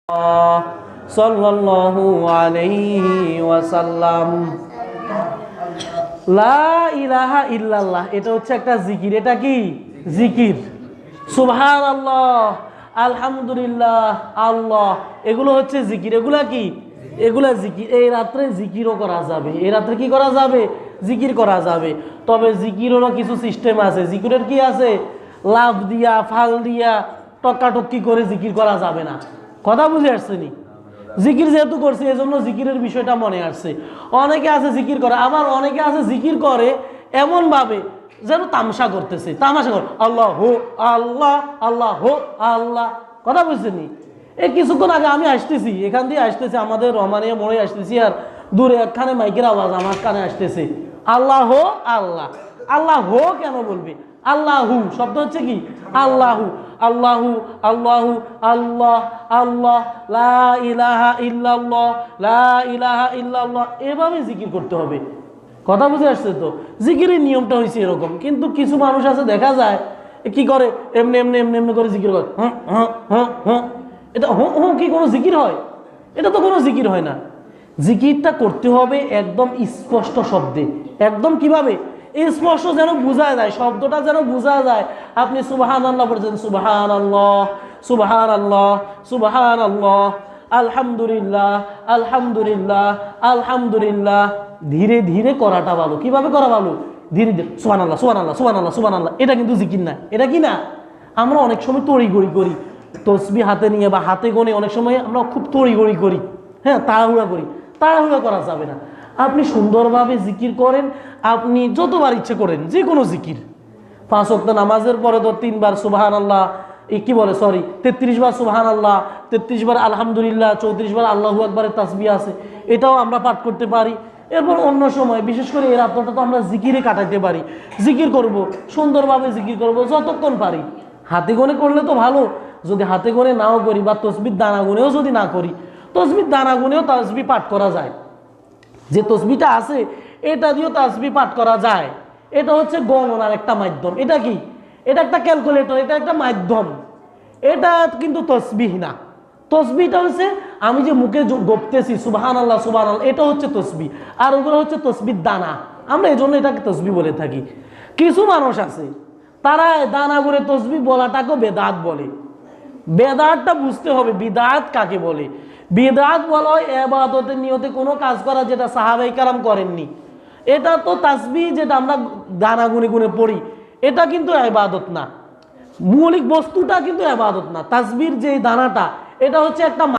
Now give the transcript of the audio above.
সাল্লাল্লাহু আলাইহি ওয়াসাল্লাম। লা ইলাহা ইল্লাল্লাহ এটা হচ্ছে একটা জিকির। এটা কি জিকির? সুবহানাল্লাহ, আলহামদুলিল্লাহ, আল্লাহ, এগুলো হচ্ছে জিকির। এগুলা কি? এগুলা জিকির। এই রাত্রে জিকিরও করা যাবে। এই রাত্রে কি করা যাবে? জিকির করা যাবে। তবে জিকিরেরও কিছু সিস্টেম আছে। জিকিরের কি আছে? লাভ দিয়া, ফাল দিয়া, টক্কাটক্কি করে জিকির করা যাবে না। কথা বুঝে আসছেনি? জিকির যেহেতু করছি এজন্য জিকিরের বিষয়টা মনে আসছে। অনেকে আছে জিকির করে, আবার অনেকে আছে জিকির করে এমন ভাবে যেন তামাশা করতেছে। তামাশা করে আল্লাহ হো আল্লাহ, আল্লাহ হো আল্লাহ। কথা বুঝছেনি? এই কিছুক্ষণ আগে আমি আসতেছি, এখান দিয়ে আসতেছি, আমাদের রহমানিয়া মোড়ে আসতেছি, আর দূরে একখানে মাইকের আওয়াজ আমার কানে আসতেছে, আল্লাহ হো আল্লাহ। আল্লাহ হো কেন বলবে? আল্লাহু শব্দ হচ্ছে কি? আল্লাহু, আল্লাহু, আল্লাহু, আল্লাহ, আল্লাহ, লা ইলাহা ইল্লাল্লাহ, লা ইলাহা ইল্লাল্লাহ, এভাবে জিকির করতে হবে। কথা বুঝে আসছে তো? জিকিরের নিয়মটা হয়েছে এরকম। কিন্তু কিছু মানুষ আছে দেখা যায় কি করে, এমনি এমনি এমনি এমনি করে জিকির করে। হ্যাঁ হ্যাঁ হ্যাঁ হ্যাঁ, এটা হ্যাঁ হ্যাঁ কি কোনো জিকির হয়? এটা তো কোনো জিকির হয় না। জিকিরটা করতে হবে একদম স্পষ্ট শব্দে। একদম কিভাবে? স্পষ্ট যেন বোঝা যায়, শব্দটা যেন বোঝা যায়। আপনি সুবহানাল্লাহ বলছেন, সুবহানাল্লাহ, সুবহানাল্লাহ, সুবহানাল্লাহ, আলহামদুলিল্লাহ, আলহামদুলিল্লাহ, আলহামদুলিল্লাহ। ধীরে ধীরে করাটা ভালো। কিভাবে করা ভালো? ধীরে ধীরে সুবহানাল্লাহ, সুবহানাল্লাহ, সুবহানাল্লাহ, সুবহানাল্লাহ। এটা কিন্তু জিকির না। এটা কি না? আমরা অনেক সময় তড়িঘড়ি করি, তসবিহ হাতে নিয়ে বা হাতে গোনে অনেক সময় আমরা খুব তড়িঘড়ি করি। হ্যাঁ, তাড়াহুড়া করি। তাড়াহুড়া করা যাবে না। আপনি সুন্দরভাবে জিকির করেন। আপনি যতবার ইচ্ছে করেন যে কোনো জিকির। 5 ওয়াক্ত নামাজের পরে তো 3 বার সুবহানাল্লাহ, কি বলে, সরি, 33 বার সুবহানাল্লাহ, 33 বার আলহামদুলিল্লাহ, 34 বার আল্লাহু আকবারের তাসবিহ আছে, এটাও আমরা পাঠ করতে পারি। এরপর অন্য সময় বিশেষ করে এই রাতটা তো আমরা জিকিরে কাটাইতে পারি। জিকির করব, সুন্দরভাবে জিকির করব যতক্ষণ পারি। হাতে গোনে করলে তো ভালো। যদি হাতে গোনে নাও করি বা তসবির দানা গুনেও যদি না করি, তসবির দানা গুনেও তাসবিহ পাঠ করা যায়। যে তসবিহটা আছে এটা দিয়েও তাসবিহ পাঠ করা যায়। এটা হচ্ছে গণনার একটা মাধ্যম। এটা কি? এটা একটা ক্যালকুলেটর, এটা একটা মাধ্যম। এটা কিন্তু তসবিহ না। তসবিহটা হচ্ছে আমি যে মুখে গপতেছি সুবহানাল্লাহ, সুবহানাল্লাহ, এটা হচ্ছে তসবিহ। আর ওগুলো হচ্ছে তসবির দানা। আমরা এই জন্য এটাকে তসবিহ বলে থাকি। কিছু মানুষ আছে তারা দানা করে তসবিহ বলাটাকেও বেদাত বলে। বেদাতটা বুঝতে হবে, বিদাত কাকে বলে। বিদাত বলা হয় ইবাদতের নিয়তে কোনো কাজ করা যেটা সাহাবায়ে কেরাম করেননি। এটা তো তাসবিহ যেটা আমরা দানা গুনে গুনে পড়ি, এটা কিন্তু ইবাদত না। মৌলিক বস্তুটা কিন্তু ইবাদত না। তাসবিহর যে দানাটা এটা হচ্ছে একটা